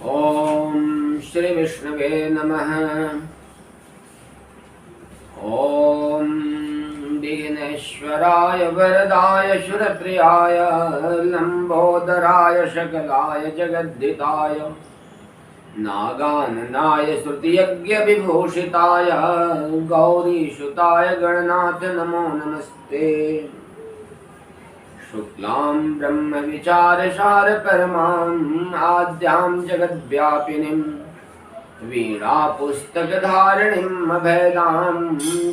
ओम श्री विष्णवे नमः। ओम विघ्नेश्वराय वरदाय सुरप्रियाय लंबोदराय सकलाय जगद्धिताय नागाननाय श्रुतियज्ञ विभूषिताय गौरीसुताय गणनाथ नमो नमस्ते। शुक्लां ब्रह्म विचारसार परमां आद्यां जगद्व्यापिनीं वीणा पुस्तकधारिणीं अभेदां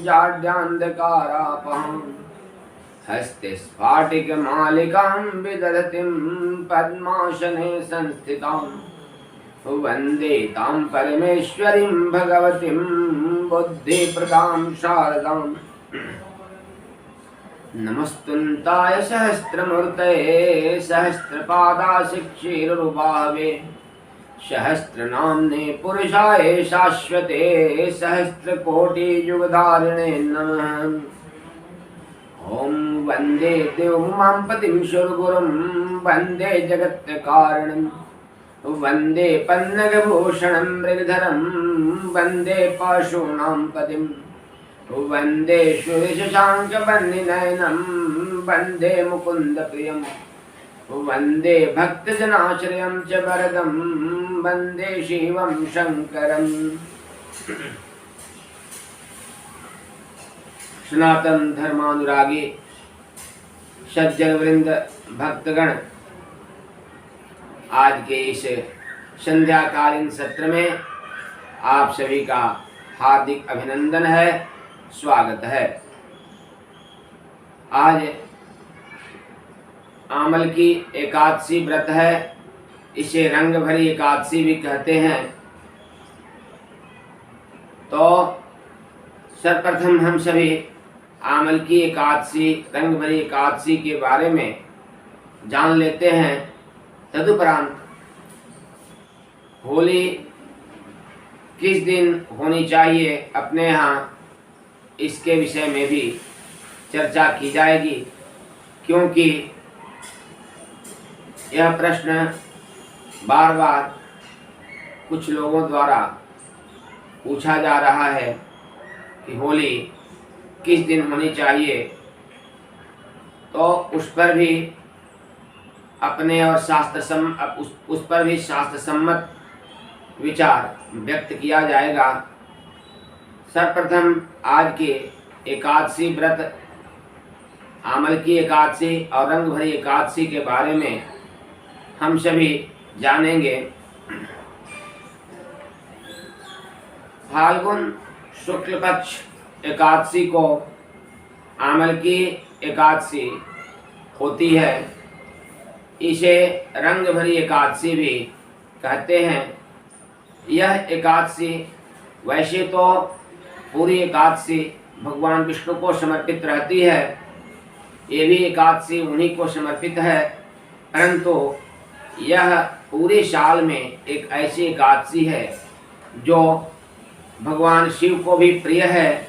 जाड्यान्धकारापहां हस्ते स्फाटिकमालिकां विदधतीं पद्मासने संस्थितां वन्दे तां परमेश्वरीं भगवतीं बुद्धिप्रदां शारदाम्। नमस्तुन्ताय सहस्रमूर्तये सहस्रपादाशिक्षीरुबाहवे सहस्रनाम्ने पुरुषाय शाश्वते सहस्रकोटियुगधारिणे नमः। ॐ वन्दे देवमां पतिं सुरगुरुं वन्दे जगत्कारणं वन्दे पन्नगभूषणं मृगधरं वन्दे पशूनां पतिं वन्दे शूरशशाङ्कवर्णिनयनं वन्दे मुकुन्दप्रियं वन्दे भक्तजनाश्रयं च वरदं वन्दे शिवं शङ्करम्। सनातन धर्मानुरागी सज्जन वृंद भक्तगण, आज के इस संध्याकालीन सत्र में आप सभी का हार्दिक अभिनंदन है, स्वागत है। आज आमल की एकादशी व्रत है, इसे रंग भरी एकादशी भी कहते हैं। तो सर्वप्रथम हम सभी आमल की एकादशी, रंग भरी एकादशी के बारे में जान लेते हैं। तदुपरांत होली किस दिन होनी चाहिए अपने यहाँ, इसके विषय में भी चर्चा की जाएगी, क्योंकि यह प्रश्न बार बार कुछ लोगों द्वारा पूछा जा रहा है कि होली किस दिन होनी चाहिए। तो उस पर भी अपने और उस पर भी शास्त्र सम्मत विचार व्यक्त किया जाएगा। सर्वप्रथम आज के एकादशी व्रत, आमल की एकादशी और रंग भरी एकादशी के बारे में हम सभी जानेंगे। फाल्गुन शुक्ल पक्ष एकादशी को आमल की एकादशी होती है। इसे रंग भरी एकादशी भी कहते हैं। यह एकादशी वैसे तो पूरी एकादशी भगवान विष्णु को समर्पित रहती है, ये भी एकादशी उन्हीं को समर्पित है, परंतु यह पूरे साल में एक ऐसी एकादशी है जो भगवान शिव को भी प्रिय है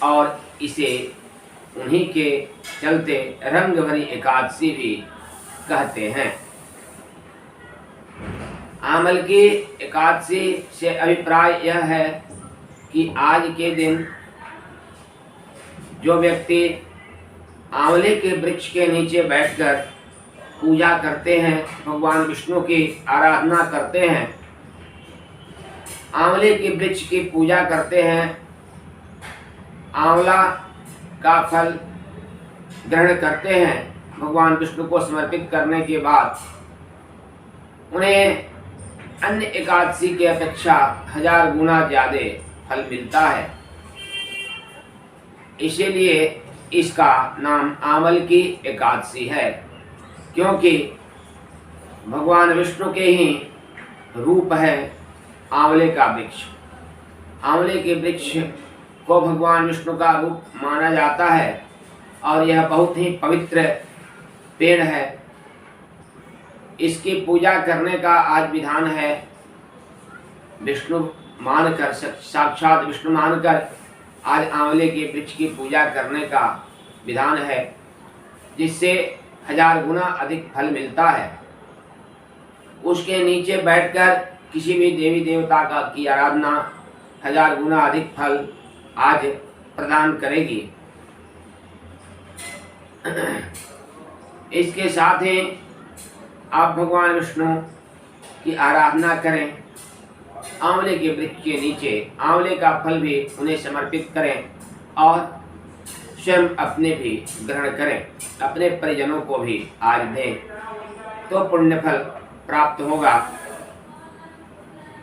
और इसे उन्हीं के चलते रंग भरी एकादशी भी कहते हैं। आमल की एकादशी से अभिप्राय यह है कि आज के दिन जो व्यक्ति आंवले के वृक्ष के नीचे बैठकर पूजा करते हैं, भगवान विष्णु की आराधना करते हैं, आंवले के वृक्ष की पूजा करते हैं, आंवला का फल ग्रहण करते हैं, भगवान विष्णु को समर्पित करने के बाद उन्हें अन्य एकादशी की अपेक्षा 1000 गुना ज़्यादा फल मिलता है। इसीलिए इसका नाम आमल की एकादशी है, क्योंकि भगवान विष्णु के ही रूप है आंवले का वृक्ष। आंवले के वृक्ष को भगवान विष्णु का रूप माना जाता है और यह बहुत ही पवित्र पेड़ है। इसकी पूजा करने का आज विधान है। विष्णु मानकर, साक्षात विष्णु मानकर आज आंवले के वृक्ष की पूजा करने का विधान है, जिससे 1000 गुना अधिक फल मिलता है। उसके नीचे बैठकर किसी भी देवी देवता का की आराधना 1000 गुना अधिक फल आज प्रदान करेगी। इसके साथ ही आप भगवान विष्णु की आराधना करें। आंवले के वृक्ष के नीचे आंवले का फल भी उन्हें समर्पित करें और स्वयं अपने भी ग्रहण करें, अपने परिजनों को भी आज दें, तो पुण्य फल प्राप्त होगा।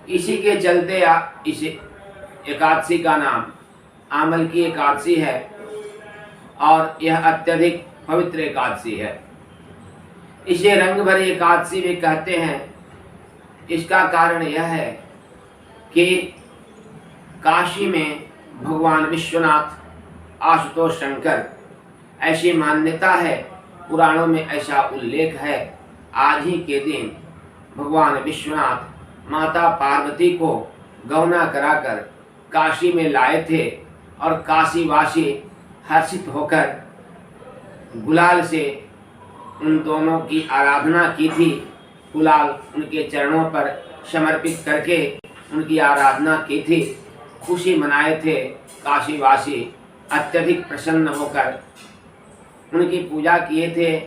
इसी के चलते इस एकादशी का नाम आमल की एकादशी है और यह अत्यधिक पवित्र एकादशी है। इसे रंग भरी एकादशी भी कहते हैं। इसका कारण यह है कि काशी में भगवान विश्वनाथ, आशुतोष शंकर, ऐसी मान्यता है, पुराणों में ऐसा उल्लेख है। आज ही के दिन भगवान विश्वनाथ माता पार्वती को गौना कराकर काशी में लाए थे और काशीवासी हर्षित होकर गुलाल से उन दोनों की आराधना की थी। गुलाल उनके चरणों पर समर्पित करके उनकी आराधना की थी, खुशी मनाए थे। काशीवासी अत्यधिक प्रसन्न होकर उनकी पूजा किए थे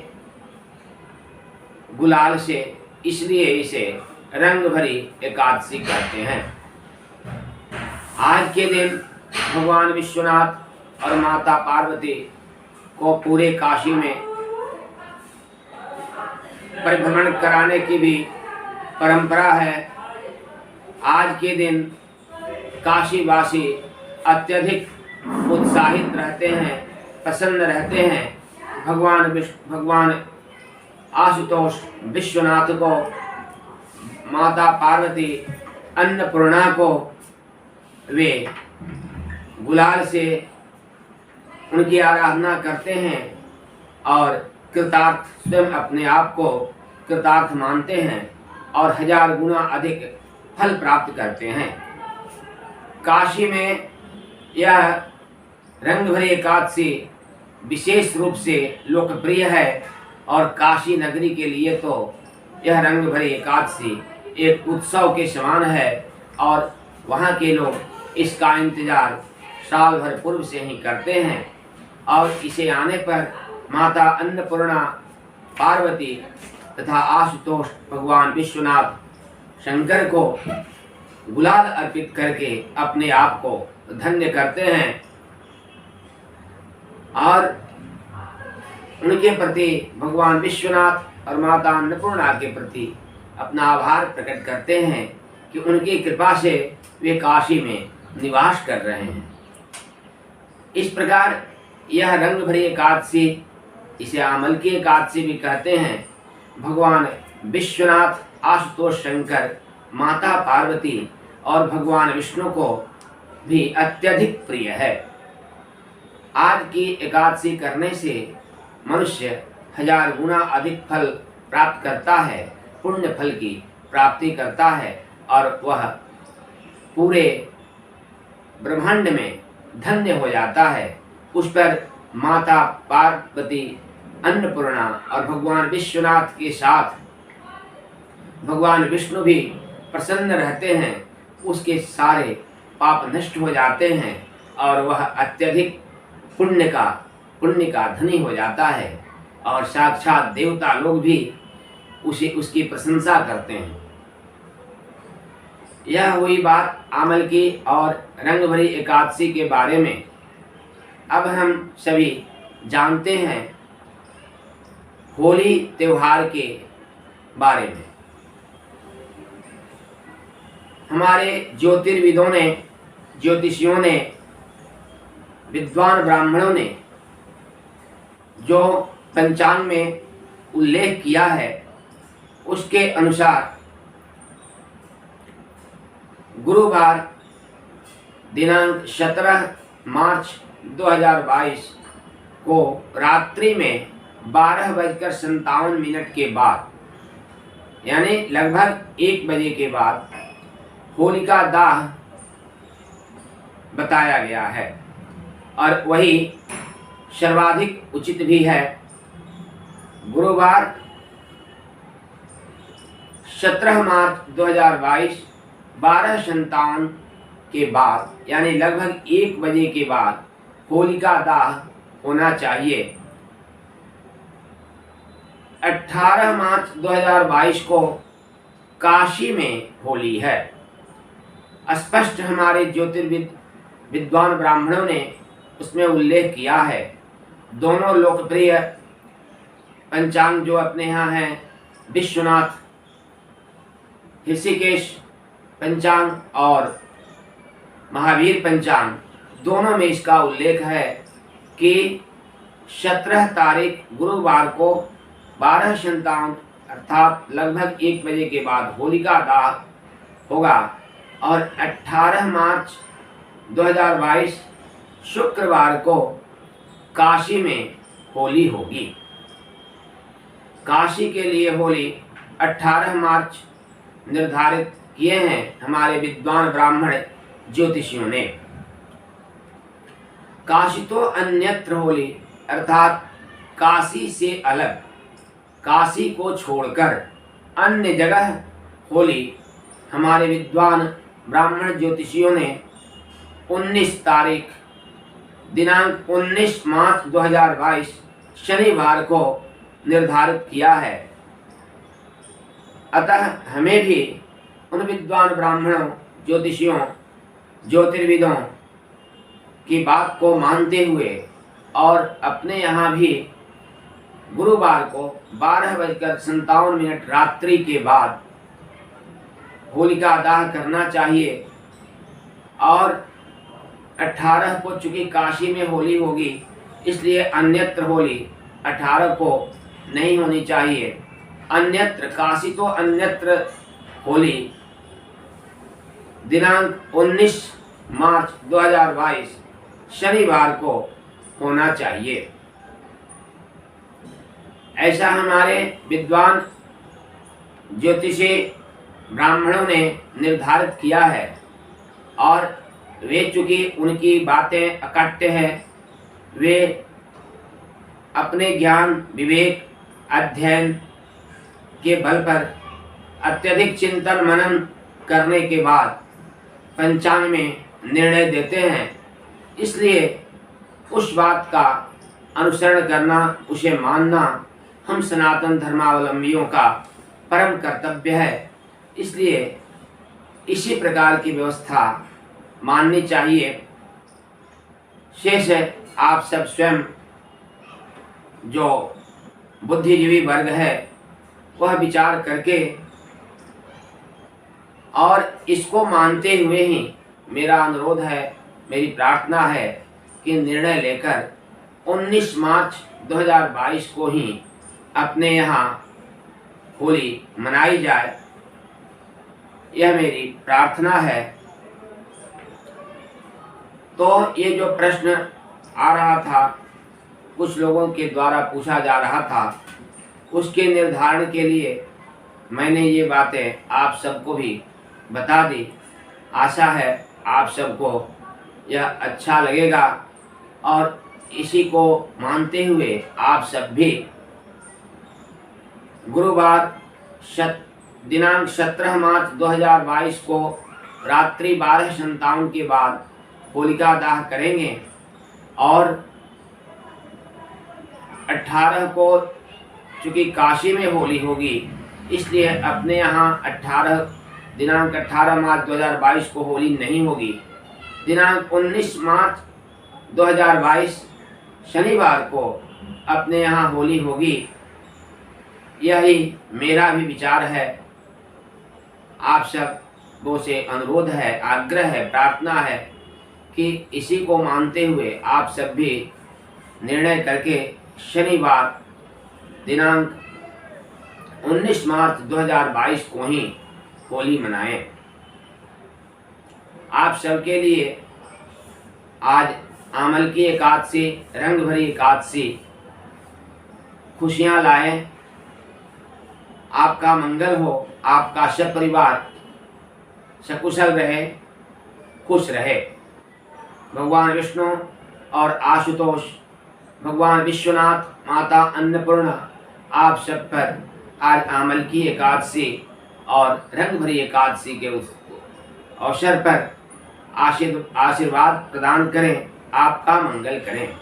गुलाल से, इसलिए इसे रंग भरी एकादशी कहते हैं। आज के दिन भगवान विश्वनाथ और माता पार्वती को पूरे काशी में परिभ्रमण कराने की भी परंपरा है। आज के दिन काशीवासी अत्यधिक उत्साहित रहते हैं, प्रसन्न रहते हैं। भगवान आशुतोष विश्वनाथ को, माता पार्वती अन्नपूर्णा को वे गुलाल से उनकी आराधना करते हैं और कृतार्थ, स्वयं अपने आप को कृतार्थ मानते हैं और 1000 गुना अधिक फल प्राप्त करते हैं। काशी में यह रंग भरी एकादशी विशेष रूप से लोकप्रिय है और काशी नगरी के लिए तो यह रंग भरी एकादशी एक उत्सव के समान है और वहाँ के लोग इसका इंतजार साल भर पूर्व से ही करते हैं और इसे आने पर माता अन्नपूर्णा पार्वती तथा आशुतोष भगवान विश्वनाथ शंकर को गुलाल अर्पित करके अपने आप को धन्य करते हैं और उनके प्रति, भगवान विश्वनाथ और माता अन्नपूर्णा के प्रति अपना आभार प्रकट करते हैं कि उनकी कृपा से वे काशी में निवास कर रहे हैं। इस प्रकार यह रंग भरी एकादशी, इसे आमल की एकादशी भी कहते हैं, भगवान विश्वनाथ, आशुतोष शंकर, माता पार्वती और भगवान विष्णु को भी अत्यधिक प्रिय है। आज की एकादशी करने से मनुष्य 1000 गुना अधिक फल प्राप्त करता है, पुण्य फल की प्राप्ति करता है और वह पूरे ब्रह्मांड में धन्य हो जाता है। उस पर माता पार्वती, अन्नपूर्णा और भगवान विश्वनाथ के साथ भगवान विष्णु भी प्रसन्न रहते हैं। उसके सारे पाप नष्ट हो जाते हैं और वह अत्यधिक पुण्य का धनी हो जाता है और साक्षात देवता लोग भी उसकी प्रशंसा करते हैं। यह हुई बात आमल की और रंग भरी एकादशी के बारे में। अब हम सभी जानते हैं होली त्योहार के बारे में। हमारे ज्योतिर्विदों ने, ज्योतिषियों ने, विद्वान ब्राह्मणों ने जो पंचांग में उल्लेख किया है उसके अनुसार गुरुवार दिनांक 17 मार्च 2022 को रात्रि में 12:57 के बाद, यानी लगभग 1 बजे के बाद होलिका दाह बताया गया है और वही सर्वाधिक उचित भी है। गुरुवार 17 मार्च 2022 12:57 के बाद यानी लगभग 1 बजे के बाद होलिका दाह होना चाहिए। 18 मार्च 2022 को काशी में होली है। स्पष्ट हमारे विद्वान ब्राह्मणों ने उसमें उल्लेख किया है। दोनों लोकप्रिय पंचांग जो अपने यहाँ हैं, विश्वनाथ ऋषिकेश पंचांग और महावीर पंचांग, दोनों में इसका उल्लेख है कि 17 तारीख गुरुवार को 12:57 अर्थात लगभग 1 बजे के बाद होलिका दाह होगा और 18 मार्च 2022 शुक्रवार को काशी में होली होगी। काशी के लिए होली 18 मार्च निर्धारित किए हैं हमारे विद्वान ब्राह्मण ज्योतिषियों ने। काशी तो अन्यत्र होली अर्थात काशी से अलग, काशी को छोड़कर अन्य जगह होली हमारे विद्वान ब्राह्मण ज्योतिषियों ने 19 तारीख दिनांक 19 मार्च 2022 शनिवार को निर्धारित किया है। अतः हमें भी उन विद्वान ब्राह्मणों, ज्योतिषियों, ज्योतिर्विदों की बात को मानते हुए और अपने यहाँ भी गुरुवार को 12:57 रात्रि के बाद होलिका दाह करना चाहिए और 18 को चूंकि काशी में होली होगी इसलिए अन्यत्र होली 18 को नहीं होनी चाहिए। अन्यत्र काशी तो अन्यत्र होली दिनांक 19 मार्च 2022 शनिवार को होना चाहिए। ऐसा हमारे विद्वान ज्योतिषी ब्राह्मणों ने निर्धारित किया है और वे चूंकि उनकी बातें अकट्य हैं, वे अपने ज्ञान, विवेक, अध्ययन के बल पर अत्यधिक चिंतन मनन करने के बाद पंचांग में निर्णय देते हैं। इसलिए उस बात का अनुसरण करना, उसे मानना हम सनातन धर्मावलंबियों का परम कर्तव्य है। इसलिए इसी प्रकार की व्यवस्था माननी चाहिए। शेष है आप सब स्वयं जो बुद्धिजीवी वर्ग है वह विचार करके और इसको मानते हुए ही मेरा अनुरोध है, मेरी प्रार्थना है कि निर्णय लेकर 19 मार्च 2022 को ही अपने यहाँ होली मनाई जाए, यह मेरी प्रार्थना है। तो ये जो प्रश्न आ रहा था, कुछ लोगों के द्वारा पूछा जा रहा था, उसके निर्धारण के लिए मैंने ये बातें आप सबको भी बता दी। आशा है आप सबको यह अच्छा लगेगा और इसी को मानते हुए आप सब भी गुरुवार दिनांक 17 मार्च 2022 को रात्रि 12:57 के बाद होलिका दाह करेंगे और 18 को चूँकि काशी में होली होगी इसलिए अपने यहाँ दिनांक 18 मार्च 2022 को होली नहीं होगी। दिनांक 19 मार्च 2022 शनिवार को अपने यहाँ होली होगी। यही मेरा भी विचार है। आप सबों से अनुरोध है, आग्रह है, प्रार्थना है कि इसी को मानते हुए आप सब भी निर्णय करके शनिवार दिनांक 19 मार्च 2022 को ही होली मनाएं। आप सबके लिए आज आमल की एकादशी, रंग भरी एकादशी खुशियां लाए। आपका मंगल हो, आपका सब परिवार सकुशल रहे, खुश रहे। भगवान विष्णु और आशुतोष, भगवान विश्वनाथ, माता अन्नपूर्णा आप सब पर आज आमल की एकादशी और रंग भरी एकादशी के अवसर पर आशीर्वाद प्रदान करें, आपका मंगल करें।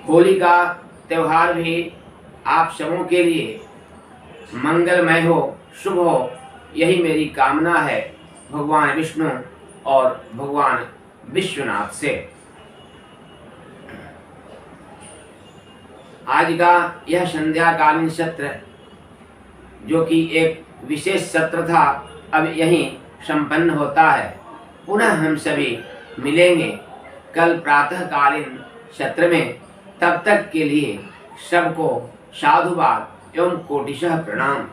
होली का त्यौहार भी आप सबों के लिए मंगलमय हो, शुभ हो, यही मेरी कामना है भगवान विष्णु और भगवान विश्वनाथ से। आज का यह संध्याकालीन सत्र जो कि एक विशेष सत्र था, अब यहीं संपन्न होता है। पुनः हम सभी मिलेंगे कल प्रातःकालीन सत्र में। तब तक के लिए सबको साधुवाद एवं कोटिशः प्रणाम।